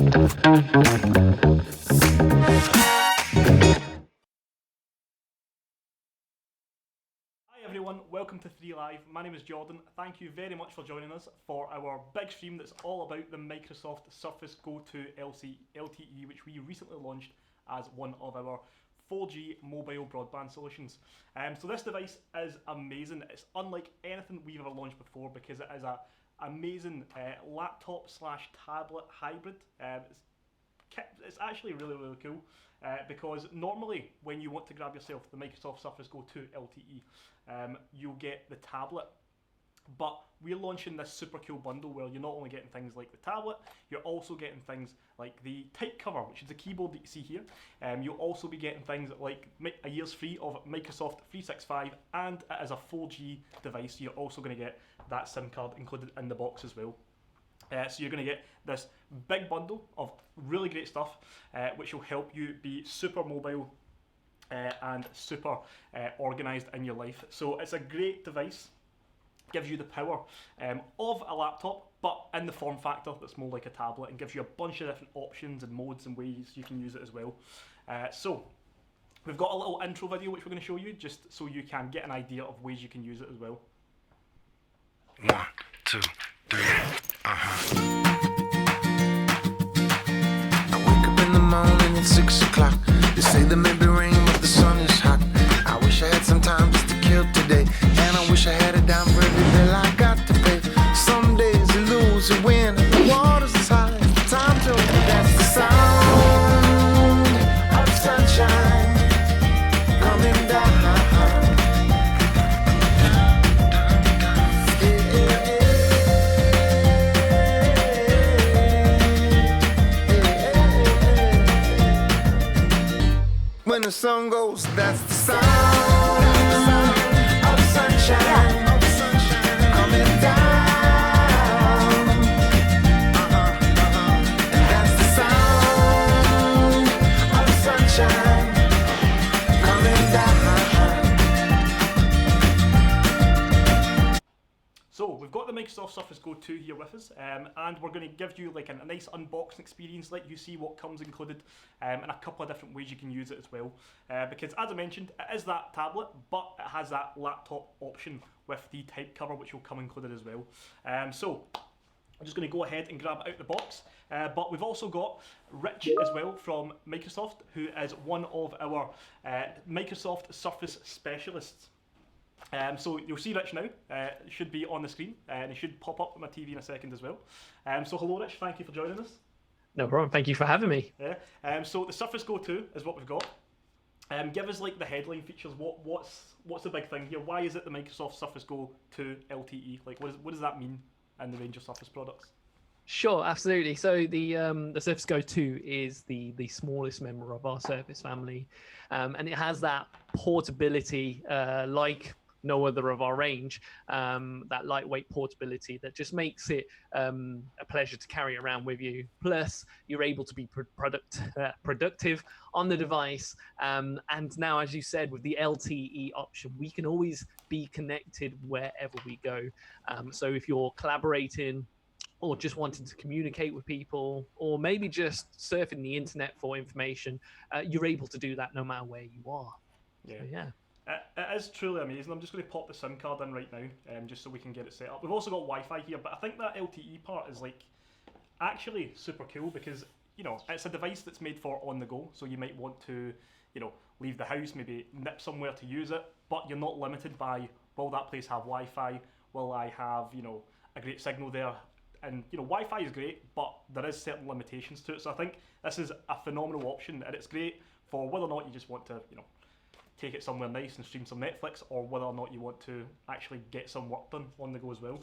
Hi everyone, welcome to 3 Live. My name is Jordan. Thank you very much for joining us for our big stream that's all about the Microsoft Surface Go 2 LTE, which we recently launched as one of our 4G mobile broadband solutions. So this device is amazing. It's unlike anything we've ever launched before because it is a amazing laptop slash tablet hybrid. It's actually really cool because normally when you want to grab yourself the Microsoft Surface Go 2 LTE, you'll get the tablet. But we're launching this super cool bundle where you're not only getting things like the tablet, you're also getting things like the type cover, which is the keyboard that you see here. You'll also be getting things like a year's free of Microsoft 365, and as a 4G device, you're also going to get that SIM card included in the box as well. So you're going to get this big bundle of really great stuff, which will help you be super mobile and super organised in your life. So it's a great device. Gives you the power of a laptop, but in the form factor that's more like a tablet, and gives you a bunch of different options and modes and ways you can use it as well. So we've got a little intro video which we're going to show you, just so you can get an idea of ways you can use it as well. 1, 2, 3, I wake up in the morning at 6 o'clock. They say there may be rain, but the sun is hot. I wish I had some time just to kill today, and I wish I had a dime for every bill I got to pay. Some days you lose, you win, the water's as high as the time to. That's the sound of sunshine coming down. When the sun goes, that's the sound of sunshine coming down. That's the sound of sunshine coming down. So we've got the Microsoft Surface Go 2 here with us, and we're going to give you like a nice unboxing experience, let you see what comes included, and a couple of different ways you can use it as well. Because as I mentioned, it is that tablet, but it has that laptop option with the type cover, which will come included as well. So I'm just going to go ahead and grab it out the box. But we've also got Rich as well from Microsoft, who is one of our Microsoft Surface specialists. So you'll see Rich now, it should be on the screen, and it should pop up on my TV in a second as well. So hello Rich, thank you for joining us. No problem, thank you for having me. Yeah. So the Surface Go 2 is what we've got. Give us like the headline features, what's the big thing here? Why is it the Microsoft Surface Go 2 LTE? Like what does that mean in the range of Surface products? Sure, absolutely. So the Surface Go 2 is the smallest member of our Surface family, and it has that portability like no other of our range, that lightweight portability that just makes it a pleasure to carry around with you. Plus, you're able to be productive on the device. And now, as you said, with the LTE option, we can always be connected wherever we go. So if you're collaborating, or just wanting to communicate with people, or maybe just surfing the internet for information, you're able to do that no matter where you are. Yeah. So, yeah. It is truly amazing. I'm just going to pop the SIM card in right now, just so we can get it set up. We've also got Wi-Fi here, but I think that LTE part is like actually super cool because, you know, it's a device that's made for on the go. So you might want to, you know, leave the house, maybe nip somewhere to use it, but you're not limited by, will that place have Wi-Fi? Will I have, you know, a great signal there? And, you know, Wi-Fi is great, but there is certain limitations to it. So I think this is a phenomenal option, and it's great for whether or not you just want to, you know, take it somewhere nice and stream some Netflix, or whether or not you want to actually get some work done on the go as well.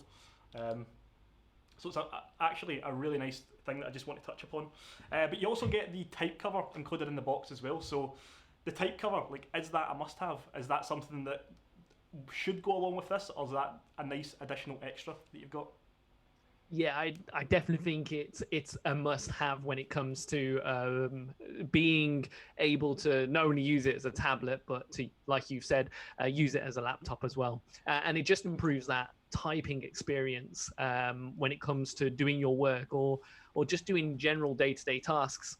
So it's actually a really nice thing that I just want to touch upon. But you also get the type cover included in the box as well. So the type cover, like, is that a must-have? Is that something that should go along with this, or is that a nice additional extra that you've got? Yeah, I definitely think it's a must-have when it comes to being able to not only use it as a tablet, but to, like you've said, use it as a laptop as well. And it just improves that typing experience when it comes to doing your work or just doing general day-to-day tasks.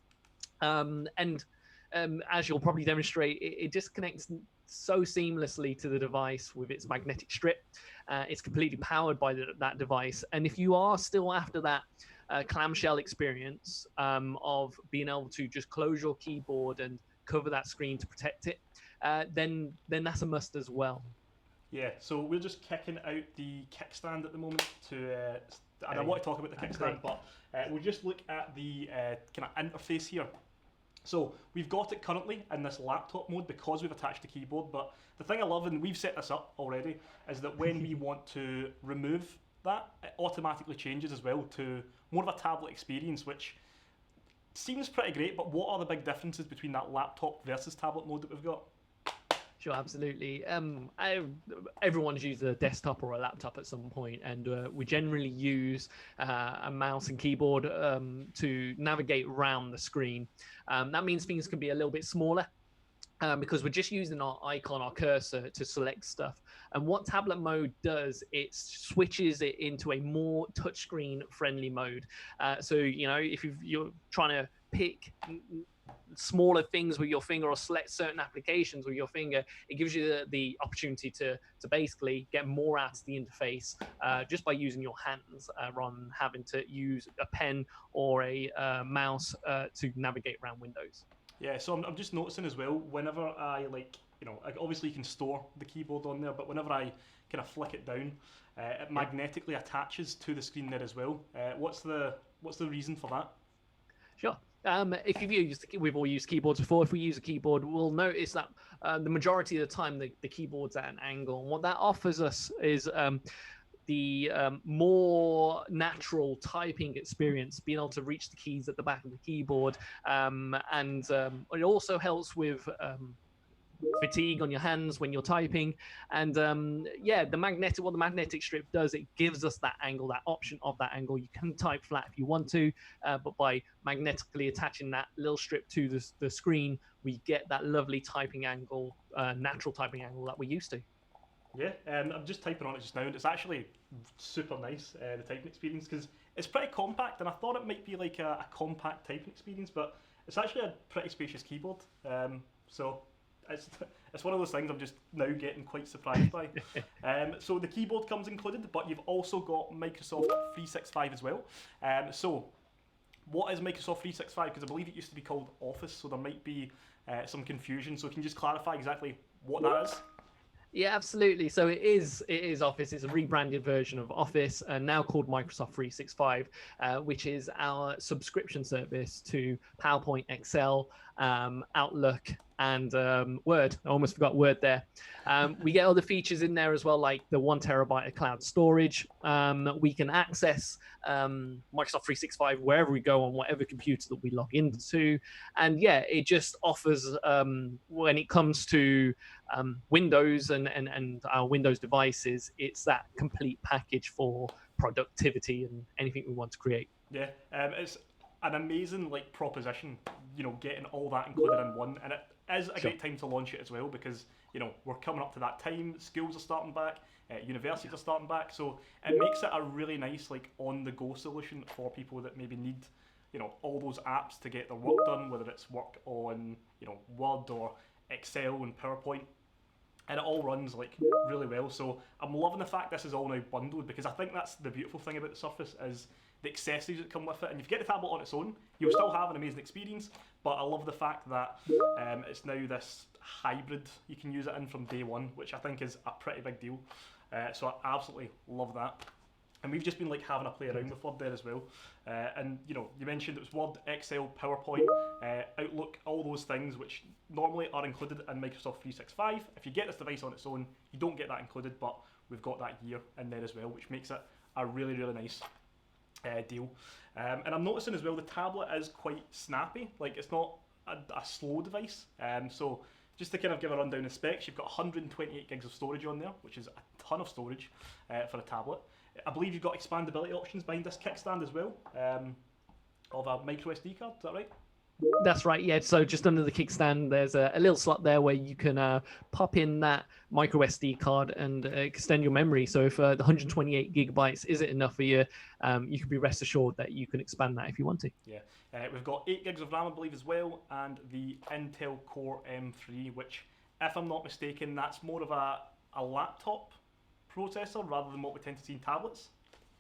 And as you'll probably demonstrate, it just connects so seamlessly to the device with its magnetic strip. It's completely powered by that device. And if you are still after that clamshell experience of being able to just close your keyboard and cover that screen to protect it, then that's a must as well. Yeah, so we're just kicking out the kickstand at the moment and I Oh, want yeah. to talk about the Great. kickstand, but we'll just look at the kind of interface here. So we've got it currently in this laptop mode because we've attached the keyboard, but the thing I love, and we've set this up already, is that when we want to remove that, it automatically changes as well to more of a tablet experience, which seems pretty great, but what are the big differences between that laptop versus tablet mode that we've got? Sure, absolutely. Everyone's used a desktop or a laptop at some point, and we generally use a mouse and keyboard to navigate around the screen. That means things can be a little bit smaller. Because we're just using our icon, our cursor to select stuff. And what tablet mode does, it switches it into a more touchscreen friendly mode. So, if you're trying to pick smaller things with your finger or select certain applications with your finger, it gives you the opportunity to basically get more out of the interface just by using your hands rather than having to use a pen or a mouse to navigate around windows. Yeah, so I'm just noticing as well, whenever I obviously you can store the keyboard on there, but whenever I kind of flick it down, it magnetically attaches to the screen there as well. What's the reason for that? Sure. If we've all used keyboards before. If we use a keyboard, we'll notice that the majority of the time the keyboard's at an angle. And what that offers us is the more natural typing experience, being able to reach the keys at the back of the keyboard. And it also helps with fatigue on your hands when you're typing. And what the magnetic strip does, it gives us that angle, that option of that angle. You can type flat if you want to, but by magnetically attaching that little strip to the screen, we get that lovely typing angle, natural typing angle that we're used to. Yeah, I'm just typing on it just now, and it's actually super nice, the typing experience, because it's pretty compact, and I thought it might be like a compact typing experience, but it's actually a pretty spacious keyboard. So it's one of those things I'm just now getting quite surprised by. So the keyboard comes included, but you've also got Microsoft 365 as well. So what is Microsoft 365? Because I believe it used to be called Office, so there might be some confusion. So can you just clarify exactly what that is? Yeah, absolutely. So it is Office. It's a rebranded version of Office, now called Microsoft 365, which is our subscription service to PowerPoint, Excel, Outlook, and Word. I almost forgot Word there. We get other features in there as well, like the 1 terabyte of cloud storage. We can access Microsoft 365 wherever we go on whatever computer that we log into. And yeah, it just offers, when it comes to Windows and our Windows devices, it's that complete package for productivity and anything we want to create. Yeah, it's an amazing proposition, getting all that included in one, and it is a great time to launch it as well because we're coming up to that time. Schools are starting back, universities are starting back, so it makes it a really nice on-the-go solution for people that maybe need all those apps to get their work done, whether it's work on Word or Excel and PowerPoint. And it all runs really well. So I'm loving the fact this is all now bundled because I think that's the beautiful thing about the Surface is the accessories that come with it. And if you get the tablet on its own, you'll still have an amazing experience. But I love the fact that it's now this hybrid you can use it in from day one, which I think is a pretty big deal. So I absolutely love that. And we've just been having a play around with Word there as well. And you mentioned it was Word, Excel, PowerPoint, Outlook, all those things which normally are included in Microsoft 365. If you get this device on its own, you don't get that included, but we've got that year in there as well, which makes it a really, really nice deal. And I'm noticing as well the tablet is quite snappy. It's not a slow device. So just to kind of give a rundown of specs, you've got 128 gigs of storage on there, which is a ton of storage for a tablet. I believe you've got expandability options behind this kickstand as well, of a micro SD card, is that right? That's right, yeah. So just under the kickstand, there's a little slot there where you can pop in that micro SD card and extend your memory. So if the 128 gigabytes isn't enough for you, you can be rest assured that you can expand that if you want to. Yeah, we've got 8 gigs of RAM, I believe, as well, and the Intel Core M3, which, if I'm not mistaken, that's more of a laptop processor rather than what we tend to see in tablets.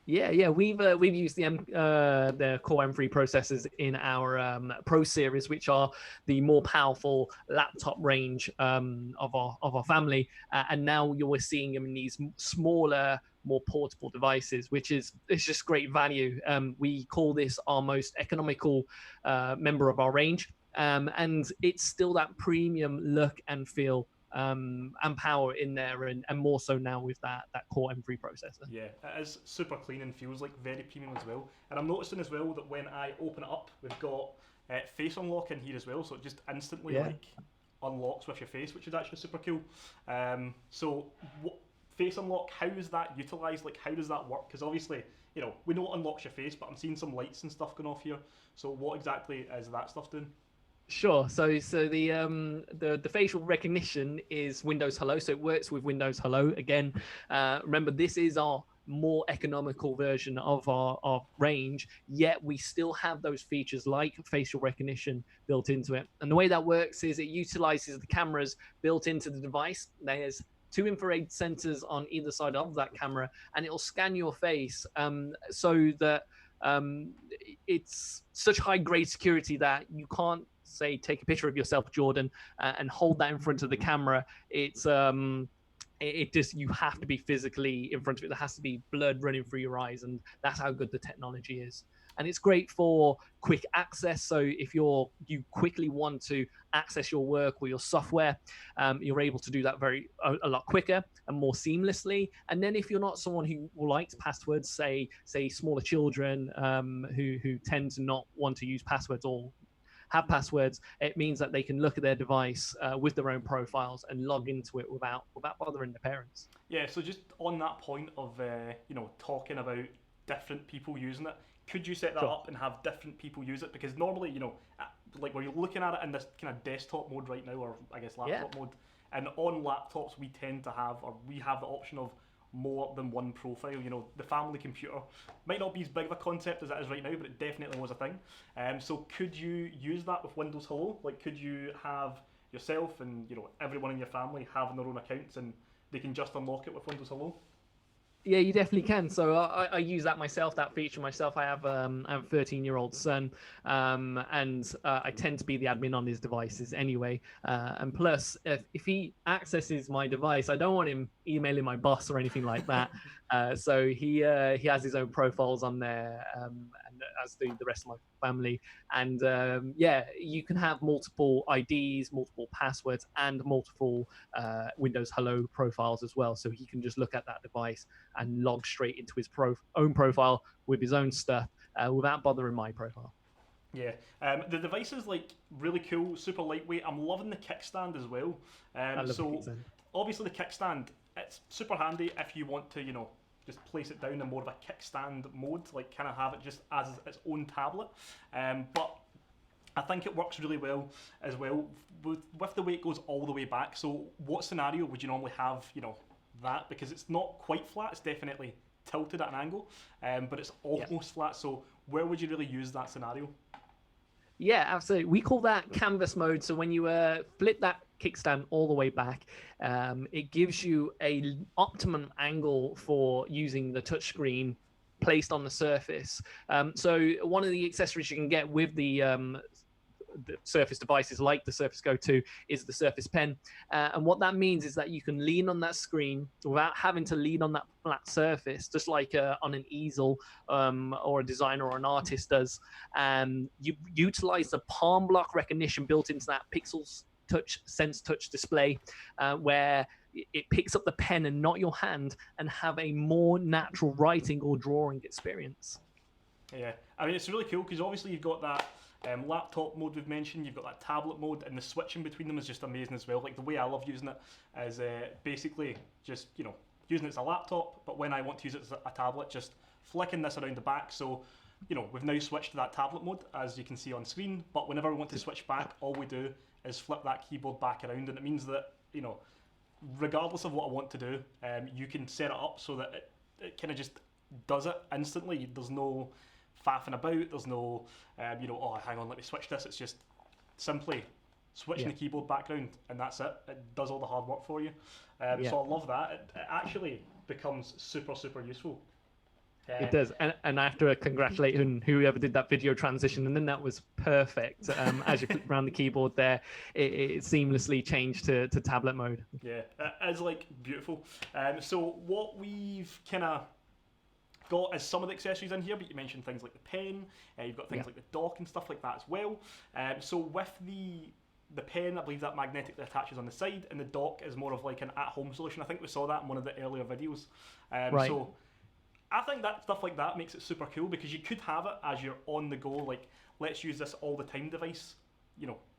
Yeah. We've used the Core M3 processors in our Pro series, which are the more powerful laptop range of our family, and now you're seeing them in these smaller, more portable devices, which is it's just great value. We call this our most economical member of our range, and it's still that premium look and feel. And power in there, and more so now with that Core M3 processor. Yeah, it is super clean and feels like very premium as well. And I'm noticing as well that when I open it up, we've got face unlock in here as well, so it just instantly like unlocks with your face, which is actually super cool. So face unlock, how is that utilised? Like, how does that work? Because obviously, you know, we know it unlocks your face, but I'm seeing some lights and stuff going off here. So what exactly is that stuff doing? Sure. So the facial recognition is Windows Hello. So it works with Windows Hello. Again, remember, this is our more economical version of our range, yet we still have those features like facial recognition built into it. And the way that works is it utilizes the cameras built into the device. There's 2 infrared sensors on either side of that camera, and it'll scan your face so that it's such high grade security that you can't say take a picture of yourself, Jordan, and hold that in front of the camera. It's it just, you have to be physically in front of it. There has to be blood running through your eyes, and that's how good the technology is. And it's great for quick access. So if you quickly want to access your work or your software, you're able to do that a lot quicker and more seamlessly. And then if you're not someone who likes passwords, say smaller children who tend to not want to use passwords or have passwords, it means that they can look at their device with their own profiles and log into it without bothering their parents. Yeah, so just on that point of talking about different people using it, could you set that up and have different people use it? Because normally, like where you're looking at it in this kind of desktop mode right now, or I guess laptop mode, and on laptops we tend to have, or we have the option of more than one profile. The family computer might not be as big of a concept as it is right now, but it definitely was a thing. So could you use that with Windows Hello? Like, could you have yourself and everyone in your family having their own accounts, and they can just unlock it with Windows Hello? Yeah, you definitely can. So I use that myself, that feature myself. I have a 13-year-old son, and I tend to be the admin on his devices anyway. And plus, if he accesses my device, I don't want him emailing my boss or anything like that. So he has his own profiles on there, and as do the rest of my family. And you can have multiple IDs, multiple passwords, and multiple Windows Hello profiles as well. So he can just look at that device and log straight into his own profile with his own stuff without bothering my profile. Yeah, the device is like really cool, super lightweight. I'm loving the kickstand as well. I love the kickstand. Obviously the kickstand, it's super handy if you want to, just place it down in more of a kickstand mode, like kind of have it just as its own tablet. But I think it works really well as well with the way it goes all the way back. So what scenario would you normally have, that? Because it's not quite flat, it's definitely tilted at an angle, but it's almost flat. So where would you really use that scenario? Yeah, absolutely. We call that canvas mode. So when you flip that kickstand all the way back, it gives you a optimum angle for using the touchscreen placed on the surface. So one of the accessories you can get with the Surface devices like the Surface Go 2 is the Surface Pen. And what that means is that you can lean on that screen without having to lean on that flat surface, just like on an easel or a designer or an artist does. You utilize the palm block recognition built into that Pixel Sense Touch display, where it picks up the pen and not your hand, and have a more natural writing or drawing experience. Yeah, I mean, it's really cool because obviously you've got that Laptop mode we've mentioned, you've got that tablet mode, and the switching between them is just amazing as well. Like the way I love using it is basically just, using it as a laptop, but when I want to use it as a tablet, just flicking this around the back. So, we've now switched to that tablet mode, as you can see on screen, but whenever we want to switch back, all we do is flip that keyboard back around, and it means that, regardless of what I want to do, you can set it up so that it kind of just does it instantly. There's no faffing about, there's no, oh, hang on, let me switch this. It's just simply switching the keyboard background, and that's it. It does all the hard work for you. So I love that. It actually becomes super, super useful. It does, and I have to congratulate whoever did that video transition, and then that was perfect. As you flip around the keyboard there, it seamlessly changed to tablet mode. Yeah, it is like beautiful. So what we've kind of got is some of the accessories in here, but you mentioned things like the pen, you've got things like the dock and stuff like that as well. So with the pen, I believe that magnetically attaches on the side, and the dock is more of like an at-home solution. I think we saw that in one of the earlier videos. Right. So I think that stuff like that makes it super cool, because you could have it as you're on the go, like let's use this all the time device,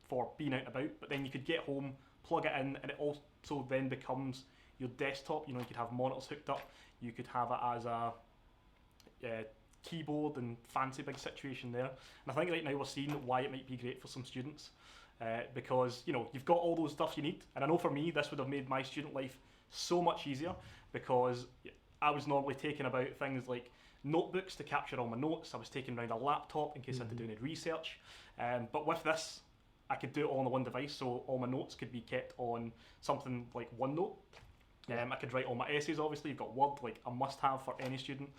for being out and about, but then you could get home, plug it in, and it also then becomes your desktop. You could have monitors hooked up, you could have it as a keyboard, and fancy big situation there. And I think right now we're seeing why it might be great for some students, because you've got all those stuff you need. And I know for me this would have made my student life so much easier, because I was normally taking about things like notebooks to capture all my notes. I was taking around a laptop in case I had to do any research, but with this I could do it all on the one device, so all my notes could be kept on something like OneNote. I could write all my essays. Obviously you've got Word, like a must-have for any student.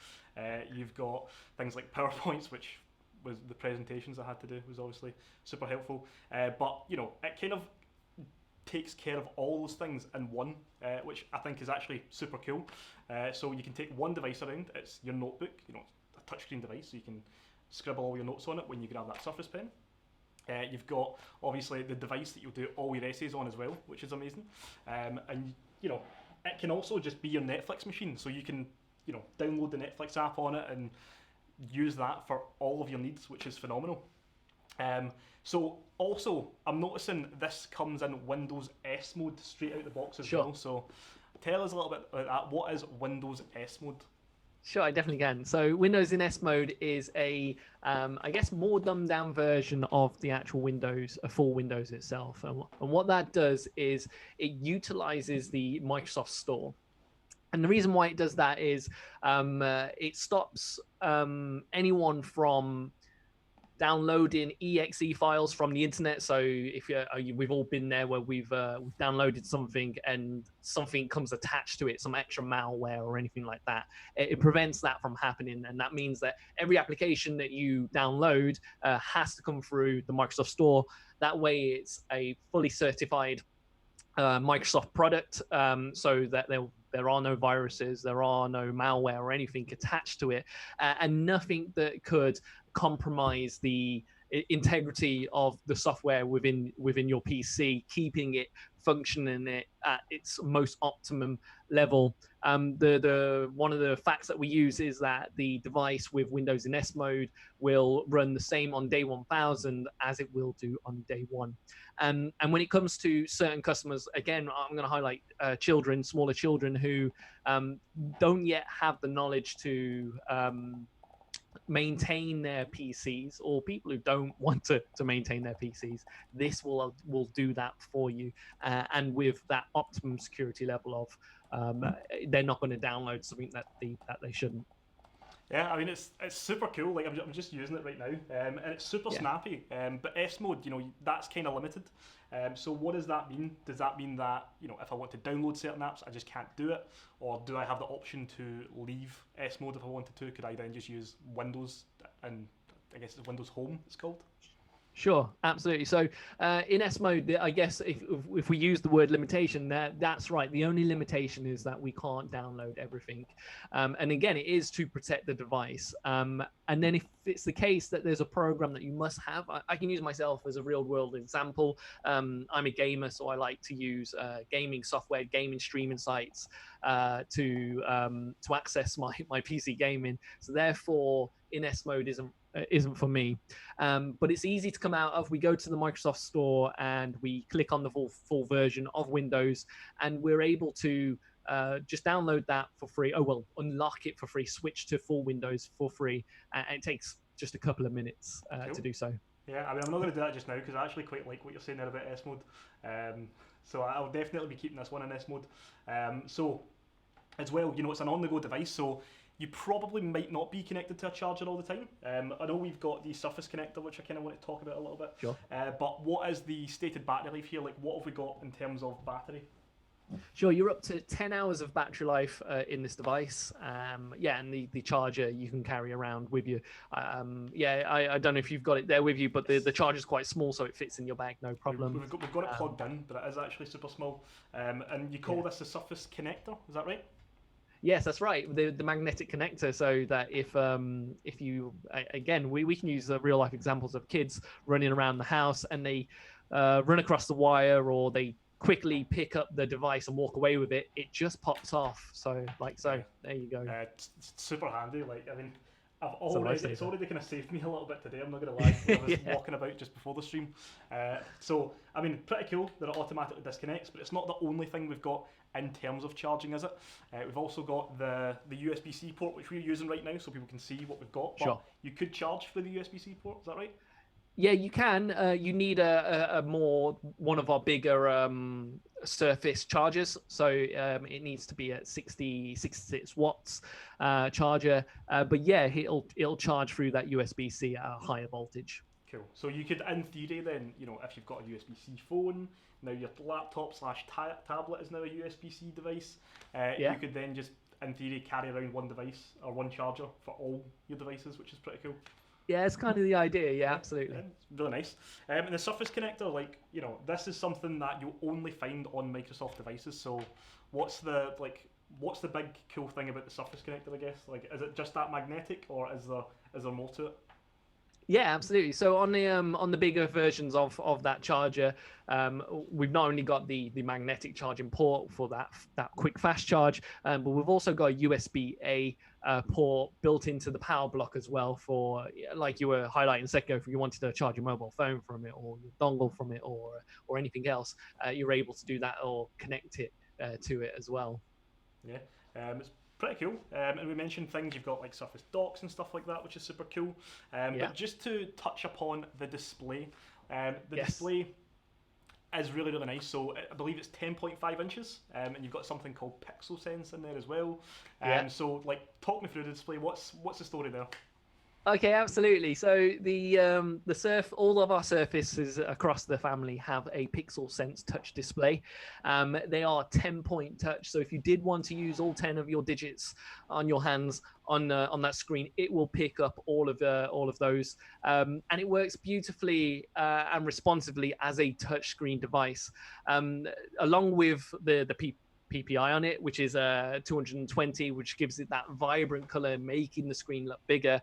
You've got things like PowerPoints, which was the presentations I had to do, was obviously super helpful. But it kind of takes care of all those things in one, which I think is actually super cool. So you can take one device around. It's your notebook, a touchscreen device, so you can scribble all your notes on it when you grab that Surface Pen. You've got obviously the device that you'll do all your essays on as well, which is amazing. And it can also just be your Netflix machine, so you can download the Netflix app on it and use that for all of your needs, which is phenomenal. So also, I'm noticing this comes in Windows S mode straight out the box as well. So tell us a little bit about that. What is Windows S mode? Sure, I definitely can. So Windows in S mode is a, I guess, more dumbed down version of the actual Windows, full Windows itself. And what that does is it utilizes the Microsoft Store. And the reason why it does that is it stops anyone from downloading exe files from the internet. So if we've all been there where we've downloaded something and something comes attached to it, some extra malware or anything like that, it prevents that from happening. And that means that every application that you download has to come through the Microsoft Store. That way it's a fully certified Microsoft product, so that there are no viruses, there are no malware or anything attached to it, and nothing that could compromise the integrity of the software within your PC, keeping it functioning at its most optimum level. The one of the facts that we use is that the device with Windows in S mode will run the same on day 1000 as it will do on day one. And when it comes to certain customers, again, I'm going to highlight children, smaller children who don't yet have the knowledge to maintain their PCs, or people who don't want to maintain their PCs. This will do that for you, and with that optimum security level of they're not going to download something that they shouldn't. Yeah, I mean it's super cool. Like I'm just using it right now, and it's super snappy. But S mode, that's kind of limited. So what does that mean? Does that mean that if I want to download certain apps, I just can't do it, or do I have the option to leave S mode if I wanted to? Could I then just use Windows, and I guess it's Windows Home it's called? Sure, absolutely. So in S mode, I guess if we use the word limitation, that's right. The only limitation is that we can't download everything. And again, it is to protect the device. And then if it's the case that there's a program that you must have, I can use myself as a real world example. I'm a gamer, so I like to use gaming software, gaming streaming sites. to access my PC gaming. So therefore, in-S mode isn't for me. But it's easy to come out of. We go to the Microsoft Store and we click on the full version of Windows, and we're able to just download that for free. Unlock it for free, switch to full Windows for free, and it takes just a couple of minutes Cool. to do so. Yeah, I mean, I'm not going to do that just now because I actually quite like what you're saying there about S mode. So I'll definitely be keeping this one in S mode. So as well, it's an on-the-go device, so you probably might not be connected to a charger all the time. I know we've got the Surface connector, which I kind of want to talk about a little bit. Sure. But what is the stated battery life here? Like, what have we got in terms of battery? Sure, you're up to 10 hours of battery life in this device. And the charger you can carry around with you. I don't know if you've got it there with you, but the charger's quite small, so it fits in your bag, no problem. We've got it plugged in, but it is actually super small. And you call this a Surface connector, is that right? Yes, that's right. The magnetic connector, so that if you again, we can use real life examples of kids running around the house and they run across the wire, or they quickly pick up the device and walk away with it. It just pops off. So there you go. It's super handy. Like, I mean, it's already kind of saved me a little bit today. I'm not going to lie. I was walking about just before the stream. So I mean, pretty cool that it automatically disconnects. But it's not the only thing we've got in terms of charging, is it? We've also got the USB-C port, which we're using right now, so people can see what we've got. But sure. You could charge for the USB-C port. Is that right? Yeah, you can. You need one of our bigger Surface chargers, so it needs to be at 66 watts charger. But yeah, it'll charge through that USB-C at a higher voltage. Cool. So you could, in theory, then, if you've got a USB-C phone, now your laptop/tablet is now a USB-C device. You could then just, in theory, carry around one device or one charger for all your devices, which is pretty cool. Yeah, it's kind of the idea. Yeah, absolutely. Yeah, it's really nice. And the Surface connector, this is something that you'll only find on Microsoft devices. So, what's the big cool thing about the Surface connector? I guess, is it just that magnetic, or is there more to it? Yeah, absolutely. So on the bigger versions of that charger, we've not only got the magnetic charging port for that quick fast charge, but we've also got a USB-A port built into the power block as well for, like you were highlighting a second ago, if you wanted to charge your mobile phone from it or your dongle from it or anything else, you're able to do that or connect it to it as well. Yeah, it's pretty cool. And we mentioned things, you've got like Surface docks and stuff like that, which is super cool. But just to touch upon the display, display is really, really nice. So I believe it's 10.5 inches, and you've got something called Pixel Sense in there as well. So talk me through the display. What's the story there? Okay, absolutely. So all of our Surfaces across the family have a Pixel Sense touch display. They are 10-point touch. So if you did want to use all 10 of your digits on your hands on that screen, it will pick up all of those, and it works beautifully and responsively as a touch screen device, along with the PPI on it, which is 220, which gives it that vibrant color, making the screen look bigger.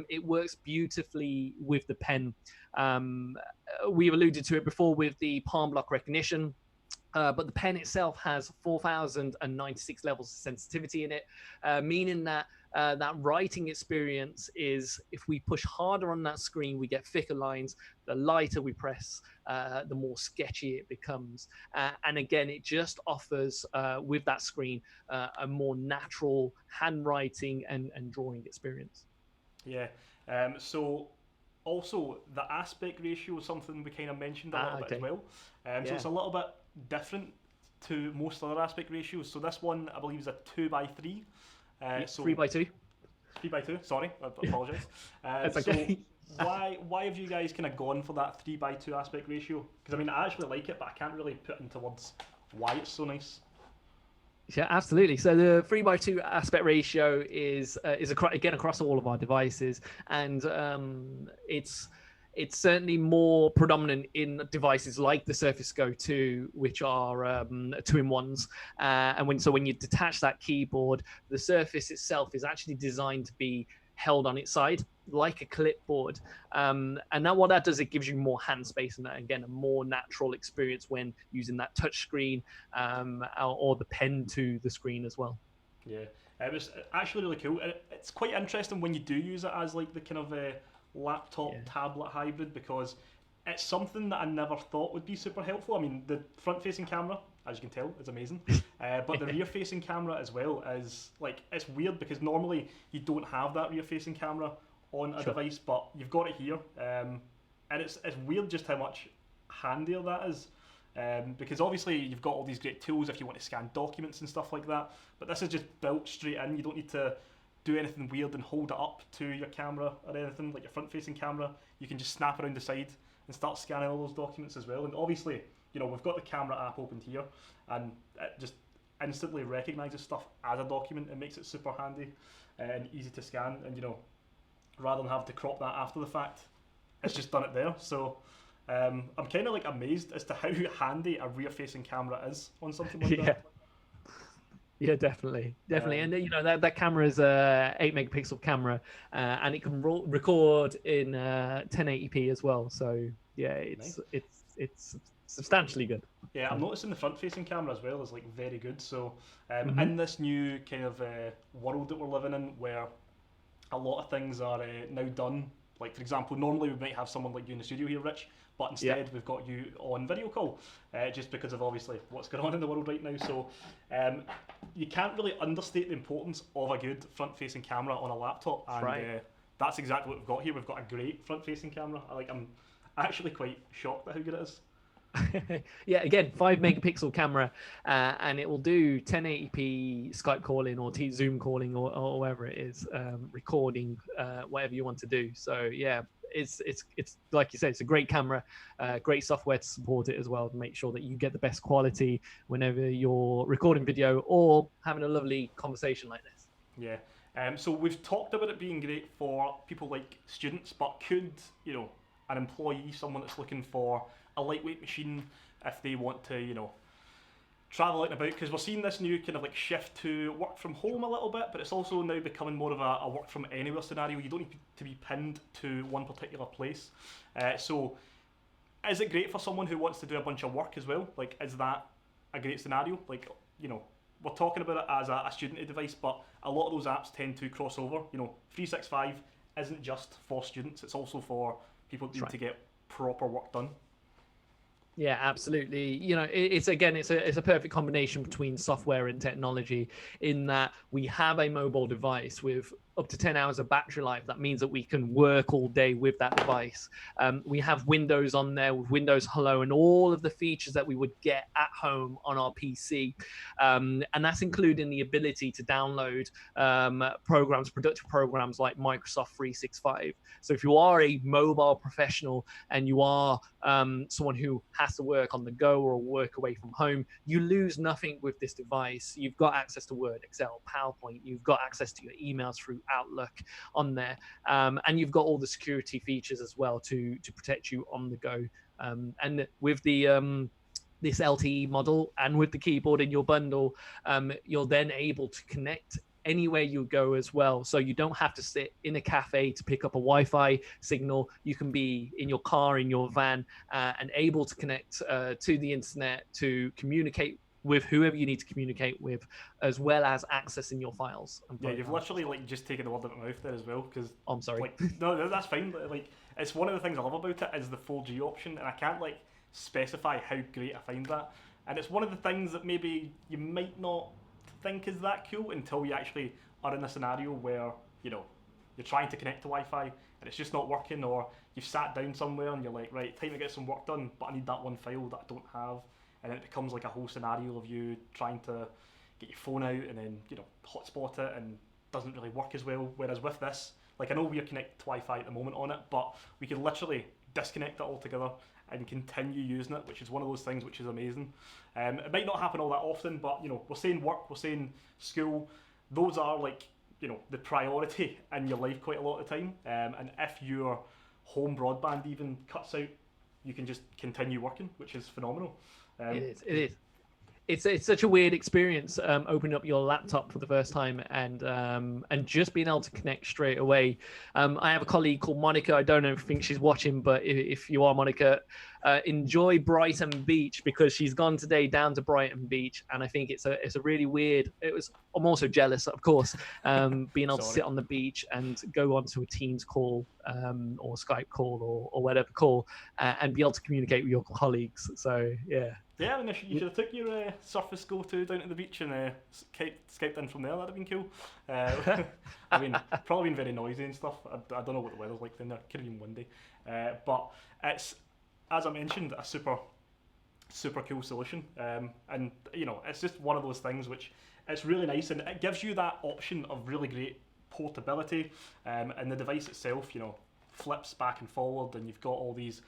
It works beautifully with the pen. We've alluded to it before with the palm block recognition. But the pen itself has 4,096 levels of sensitivity in it, meaning that that writing experience is, if we push harder on that screen, we get thicker lines. The lighter we press, the more sketchy it becomes. And again, it just offers, with that screen, a more natural handwriting and drawing experience. Yeah. So also the aspect ratio is something we kind of mentioned a little bit as well. So it's a little bit different to most other aspect ratios. So this one, I believe, is a 2:3. So 3:2. 3:2. Sorry, I apologise. That's okay. So why have you guys kind of gone for that 3:2 aspect ratio? Because I mean, I actually like it, but I can't really put into words why it's so nice. Yeah, absolutely. So the 3:2 aspect ratio is again across all of our devices, and it's certainly more predominant in devices like the Surface Go 2, which are 2-in-1s. And when you detach that keyboard, the Surface itself is actually designed to be held on its side like a clipboard. And now what that does, it gives you more hand space, and again, a more natural experience when using that touch screen, or the pen to the screen as well. Yeah, it was actually really cool. It's quite interesting when you do use it as like the kind of laptop tablet hybrid, because it's something that I never thought would be super helpful. I mean, the front-facing camera, as you can tell, is amazing, but the rear-facing camera as well is like, it's weird because normally you don't have that rear-facing camera on a device, but you've got it here, and it's weird just how much handier that is. Because obviously you've got all these great tools if you want to scan documents and stuff like that, but this is just built straight in. You don't need to do anything weird and hold it up to your camera or anything like your front-facing camera. You can just snap around the side and start scanning all those documents as well. And obviously, you know, we've got the camera app opened here, and it just instantly recognises stuff as a document. It makes it super handy and easy to scan. And you know, rather than have to crop that after the fact, it's just done it there. So I'm kind of like amazed as to how handy a rear-facing camera is on something like that. Yeah, definitely. And you know, that camera is a 8 megapixel camera, and it can record in 1080p as well. So yeah, it's substantially good. Yeah, I'm noticing the front-facing camera as well is like very good. So in this new kind of world that we're living in, where a lot of things are now done. Like, for example, normally we might have someone like you in the studio here, Rich, but instead we've got you on video call, just because of obviously what's going on in the world right now. So you can't really understate the importance of a good front-facing camera on a laptop, and that's exactly what we've got here. We've got a great front-facing camera. I'm actually quite shocked at how good it is. Yeah, again, 5 megapixel camera, and it will do 1080p Skype calling or Zoom calling or whatever it is, recording whatever you want to do. So yeah, it's like you said, it's a great camera, great software to support it as well, to make sure that you get the best quality whenever you're recording video or having a lovely conversation like this. Yeah. So we've talked about it being great for people like students, but could, you know, an employee, someone that's looking for a lightweight machine, if they want to, you know, travel out and about, because we're seeing this new kind of like shift to work from home a little bit, but it's also now becoming more of a work from anywhere scenario. You don't need to be pinned to one particular place. So is it great for someone who wants to do a bunch of work as well? Like, is that a great scenario? Like, you know, we're talking about it as a student device, but a lot of those apps tend to cross over. You know, 365 isn't just for students, it's also for people that need to get proper work done. Yeah, absolutely. You know, it's a perfect combination between software and technology, in that we have a mobile device with up to 10 hours of battery life. That means that we can work all day with that device. We have Windows on there with Windows Hello and all of the features that we would get at home on our PC. And that's including the ability to download programs, productive programs like Microsoft 365. So if you are a mobile professional and you are someone who has to work on the go or work away from home, you lose nothing with this device. You've got access to Word, Excel, PowerPoint. You've got access to your emails through Outlook on there, and you've got all the security features as well to protect you on the go. And with the this LTE model and with the keyboard in your bundle, you're then able to connect anywhere you go as well. So you don't have to sit in a cafe to pick up a Wi-Fi signal. You can be in your car, in your van, and able to connect to the internet to communicate with whoever you need to communicate with, as well as accessing your files. Yeah, you've literally like just taken the word out of my mouth there as well, because I'm sorry. Like, no, that's fine. Like, it's one of the things I love about it is the 4G option, and I can't like specify how great I find that. And it's one of the things that maybe you might not think is that cool until you actually are in a scenario where, you know, you're trying to connect to Wi-Fi and it's just not working, or you've sat down somewhere and you're like, right, time to get some work done, but I need that one file that I don't have. And then it becomes like a whole scenario of you trying to get your phone out and then, you know, hotspot it, and doesn't really work as well. Whereas with this, like, I know we're connected to Wi-Fi at the moment on it, but we can literally disconnect it altogether and continue using it, which is one of those things which is amazing. It might not happen all that often, but, you know, we're saying work, we're saying school, those are like, you know, the priority in your life quite a lot of the time. And if your home broadband even cuts out, you can just continue working, which is phenomenal. It is. it's such a weird experience opening up your laptop for the first time and just being able to connect straight away. I have a colleague called Monica. I don't know if you think she's watching, but if you are, Monica, enjoy Brighton Beach, because she's gone today down to Brighton Beach, and I think it's a really weird. I'm also jealous, of course, being able to sit on the beach and go onto a Teams call or Skype call or whatever call and be able to communicate with your colleagues. So yeah. Yeah, I mean, you should have took your Surface Go 2 down to the beach and Skyped in from there. That'd have been cool. I mean, probably been very noisy and stuff. I don't know what the weather's like down there. Could have been windy. But it's, as I mentioned, a super cool solution. And, you know, it's just one of those things which it's really nice, and it gives you that option of really great portability. And the device itself, you know, flips back and forward, and you've got all these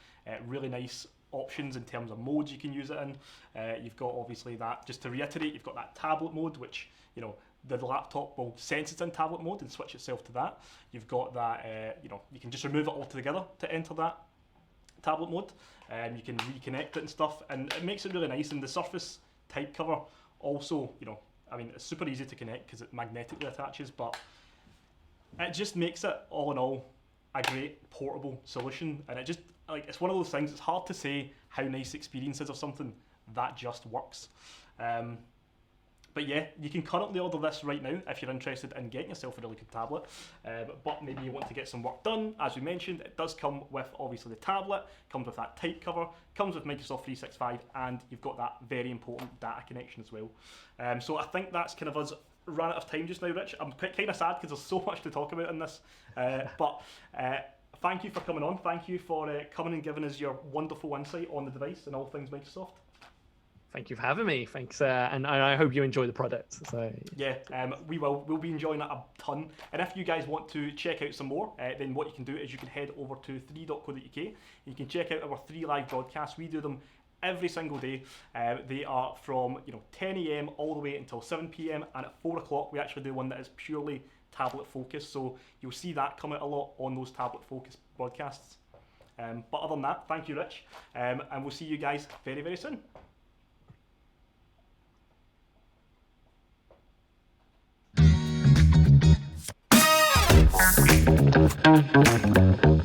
really nice options in terms of modes you can use it in. You've got obviously that, just to reiterate, you've got that tablet mode, which, you know, the laptop will sense it's in tablet mode and switch itself to that. You've got that, you know, you can just remove it altogether to enter that tablet mode. You can reconnect it and stuff, and it makes it really nice. And the Surface type cover also, you know, I mean, it's super easy to connect because it magnetically attaches, but it just makes it, all in all, a great portable solution. And it just, like, it's one of those things, it's hard to say how nice the experience is of something that just works. But yeah, you can currently order this right now if you're interested in getting yourself a really good tablet. But maybe you want to get some work done. As we mentioned, it does come with obviously the tablet, comes with that type cover, comes with Microsoft 365, and you've got that very important data connection as well. So I think that's kind of us ran out of time just now, Rich. I'm kind of sad because there's so much to talk about in this. But thank you for coming on. Thank you for coming and giving us your wonderful insight on the device and all things Microsoft. Thank you for having me. Thanks, and I hope you enjoy the product. So yeah, we'll be enjoying it a ton. And if you guys want to check out some more, then what you can do is you can head over to 3.co.uk. You can check out our 3 live broadcasts. We do them every single day. They are from 10 a.m. all the way until 7 p.m. and at 4 o'clock we actually do one that is purely tablet focused. So you'll see that come out a lot on those tablet focused broadcasts. But other than that, thank you, Rich, and we'll see you guys very, very soon. Thank you.